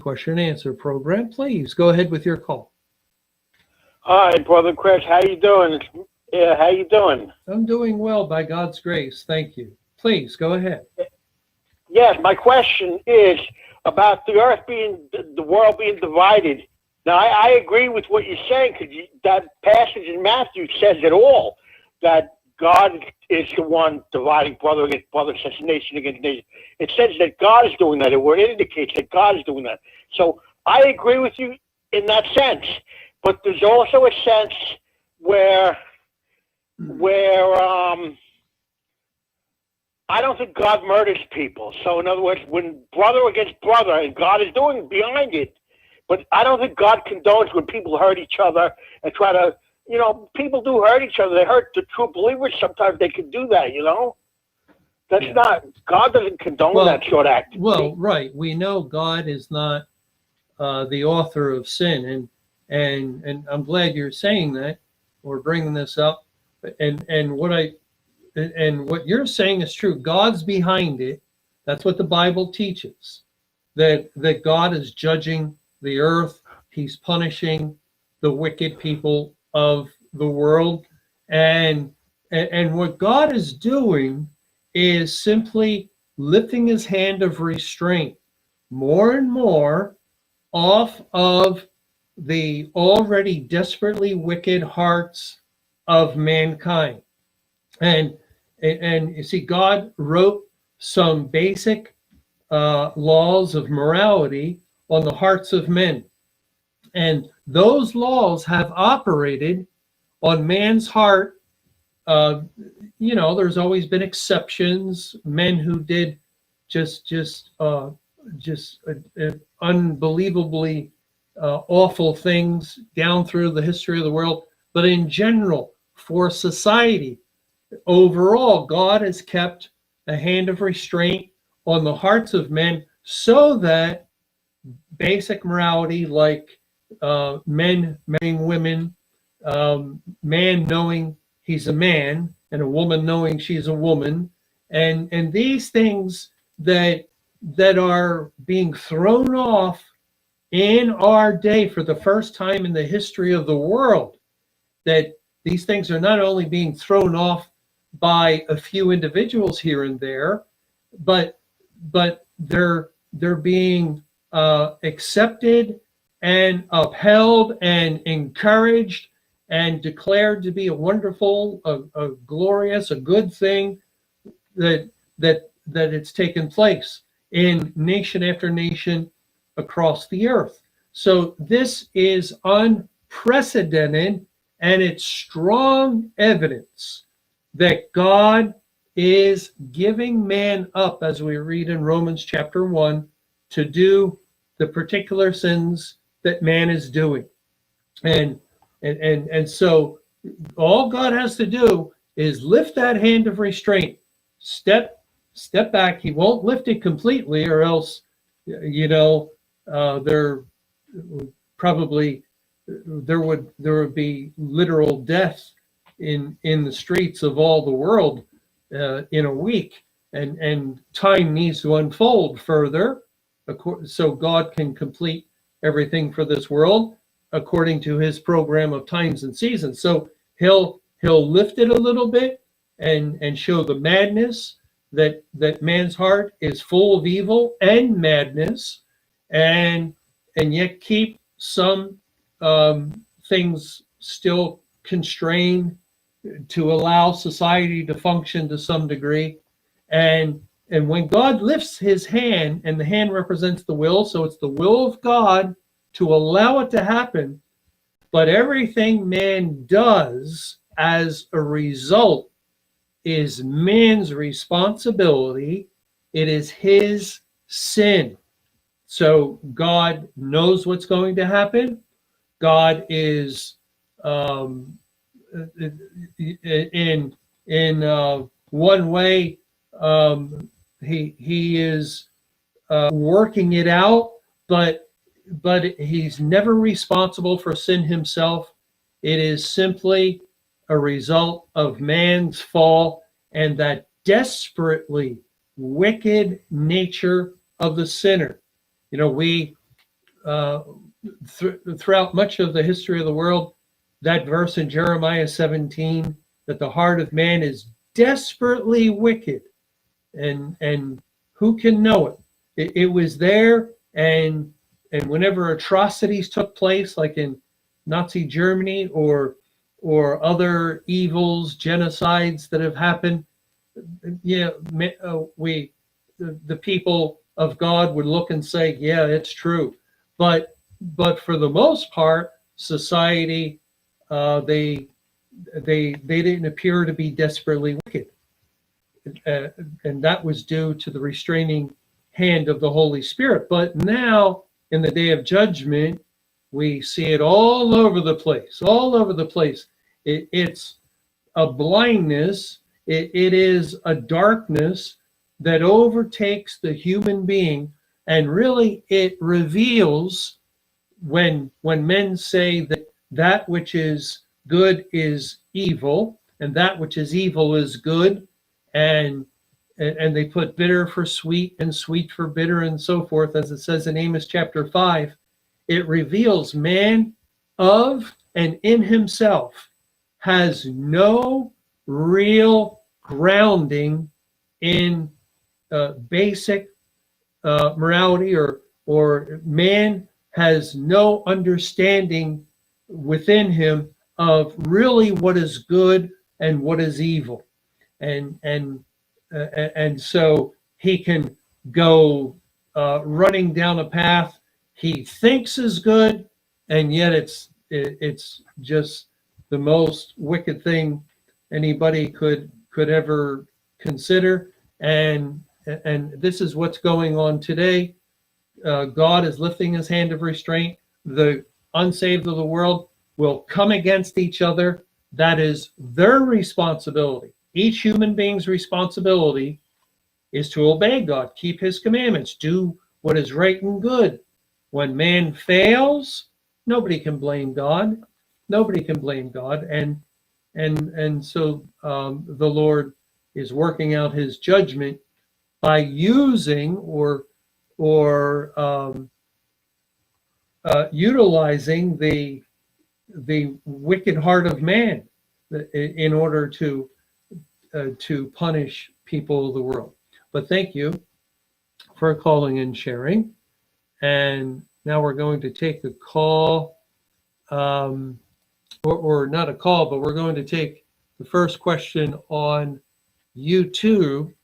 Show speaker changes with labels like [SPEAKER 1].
[SPEAKER 1] question and answer program. Please go ahead with your call.
[SPEAKER 2] Hi, Brother Chris. How you doing? Yeah, how you doing?
[SPEAKER 1] I'm doing well by God's grace. Thank you. Please go ahead.
[SPEAKER 2] Yes, my question is about the earth the world being divided. Now, I agree with what you're saying, because that passage in Matthew says it all, that God is the one dividing brother against brother, says nation against nation. It says that God is doing that, or it indicates that God is doing that. So I agree with you in that sense, but there's also a sense where I don't think God murders people. So in other words, when brother against brother, and God is doing behind it, but I don't think God condones when people hurt each other and try to, people do hurt each other. They hurt the true believers. Sometimes they can do that, That's not, God doesn't condone that sort of activity.
[SPEAKER 1] Well, right. We know God is not the author of sin. And I'm glad you're saying that or bringing this up. And what you're saying is true. God's behind it. That's what the Bible teaches. That God is judging the earth. He's punishing the wicked people of the world. And what God is doing is simply lifting his hand of restraint more and more off of the already desperately wicked hearts of mankind. And you see, God wrote some basic laws of morality on the hearts of men. And those laws have operated on man's heart. There's always been exceptions, men who did just unbelievably awful things down through the history of the world. But in general, for society, overall, God has kept a hand of restraint on the hearts of men so that basic morality, like men marrying women, man knowing he's a man, and a woman knowing she's a woman, and these things that are being thrown off in our day for the first time in the history of the world, that these things are not only being thrown off by a few individuals here and there, but they're being accepted and upheld and encouraged and declared to be a wonderful, a glorious, a good thing that it's taken place in nation after nation across the earth. So this is unprecedented, and it's strong evidence that God is giving man up, as we read in Romans chapter 1, to do the particular sins that man is doing. And so all God has to do is lift that hand of restraint, step back. He won't lift it completely, or else, there would be literal death in the streets of all the world in a week, and time needs to unfold further so God can complete everything for this world according to his program of times and seasons. So he'll lift it a little bit and show the madness that man's heart is full of evil and madness, and yet keep some things still constrained to allow society to function to some degree. And when God lifts his hand, and the hand represents the will, so it's the will of God to allow it to happen, but everything man does as a result is man's responsibility. It is his sin. So God knows what's going to happen. God is in one way, he is working it out, but he's never responsible for sin himself. It is simply a result of man's fall and that desperately wicked nature of the sinner. We throughout much of the history of the world, that verse in Jeremiah 17, that the heart of man is desperately wicked, and who can know it? It was there, and whenever atrocities took place, like in Nazi Germany or other evils, genocides that have happened, yeah, the people of God would look and say, yeah, it's true. But for the most part, society, they didn't appear to be desperately wicked, and that was due to the restraining hand of the Holy Spirit. But now, in the day of judgment, we see it all over the place, all over the place. It's a blindness. It is a darkness that overtakes the human being, and really it reveals, when men say that that which is good is evil and that which is evil is good, and they put bitter for sweet and sweet for bitter and so forth, as it says in Amos chapter 5, it reveals man of and in himself has no real grounding in basic morality, or man has no understanding within him of really what is good and what is evil, and so he can go running down a path he thinks is good, and yet it's just the most wicked thing anybody could ever consider. And this is what's going on today. God is lifting his hand of restraint. The unsaved of the world will come against each other. That is their responsibility. Each human being's responsibility is to obey God, keep his commandments, do what is right and good. When man fails, nobody can blame God. Nobody can blame God. And so the Lord is working out his judgment by using or utilizing the wicked heart of man in order to punish people of the world. But thank you for calling and sharing. And now we're going to take a call, or not a call, but we're going to take the first question on YouTube.